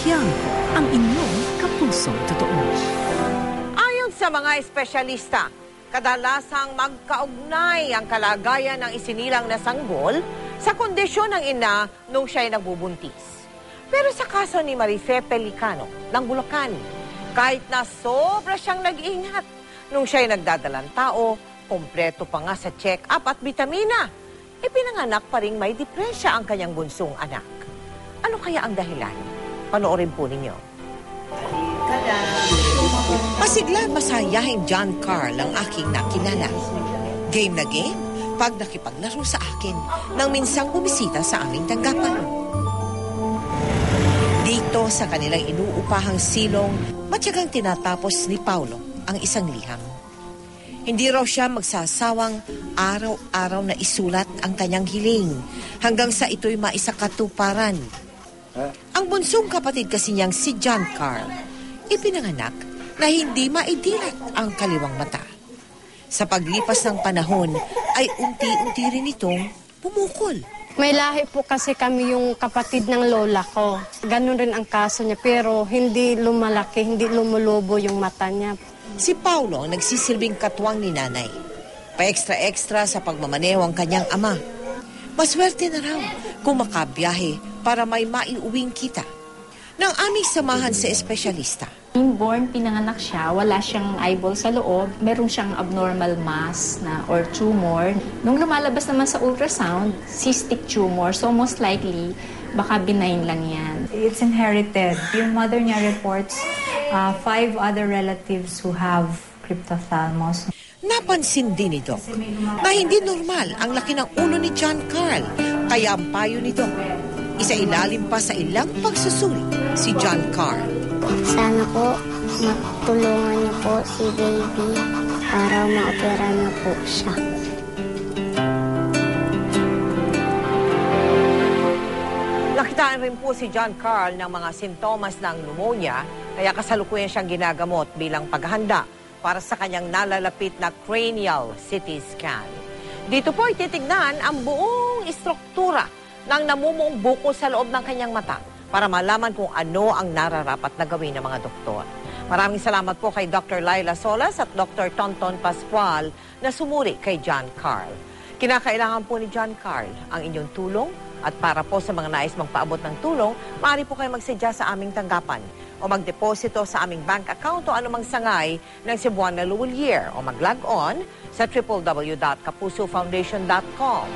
Tiangco, ang inyong kapusong totoo. Ayon sa mga espesyalista, kadalasang magkaugnay ang kalagayan ng isinilang na sanggol sa kondisyon ng ina nung siya'y nagbubuntis. Pero sa kaso ni Marife Pelicano ng Bulacan, kahit na sobra siyang nag-ingat nung siya'y nagdadalang tao, kompleto pa nga sa check-up at bitamina, ipinanganak pa ring may depresya ang kanyang bunsong anak. Ano kaya ang dahilan? Panoorin po ninyo. Masigla masayahing John Carl ang aking nakilala. Game na game pag nakipaglaro sa akin nang minsang bumisita sa aming tanggapan. Dito sa kanilang inuupahang silong, matyagang tinatapos ni Paulo ang isang liham. Hindi raw siya magsasawang araw-araw na isulat ang kanyang hiling hanggang sa ito'y maisakatuparan. Ang bunsong kapatid kasi niyang si John Carl, ipinanganak na hindi maidilat ang kaliwang mata. Sa paglipas ng panahon ay unti-unti rin itong pumukol. May lahi po kasi kami yung kapatid ng lola ko. Ganun rin ang kaso niya pero hindi lumalaki, hindi lumulobo yung mata niya. Si Paulo ang nagsisilbing katuwang ni nanay. Pa-extra-extra sa pagmamaneho ang kanyang ama. Maswerte na raw kung makabiyahe para may maiuwing kita. Nang aming samahan sa espesyalista. Inborn, pinanganak siya, wala siyang eyeball sa loob, meron siyang abnormal mass or tumor. Nung lumalabas naman sa ultrasound, cystic tumor, so most likely, baka benign lang yan. It's inherited. Yung mother niya reports 5 other relatives who have cryptophthalmos. Napansin din ito na hindi normal ang laki ng ulo ni John Carl, kaya ang payo nito, isa ilalim pa sa ilang pagsusuri si John Carl. Sana po matulungan niyo po si baby para maopera na po siya. Nakitaan rin po si John Carl ng mga sintomas ng pneumonia, kaya kasalukuyan siyang ginagamot bilang paghahanda para sa kanyang nalalapit na cranial CT scan. Dito po ititignan ang buong istruktura ng namumuong buko sa loob ng kanyang mata para malaman kung ano ang nararapat na gawin ng mga doktor. Maraming salamat po kay Dr. Laila Solas at Dr. Tonton Pascual na sumuri kay John Carl. Kinakailangan po ni John Carl ang inyong tulong at para po sa mga nais magpaabot ng tulong, maaari po kayo magsadya sa aming tanggapan o magdeposito sa aming bank account o anumang sangay ng Cebuana Luwalier o mag-log on sa www.kapusofoundation.com.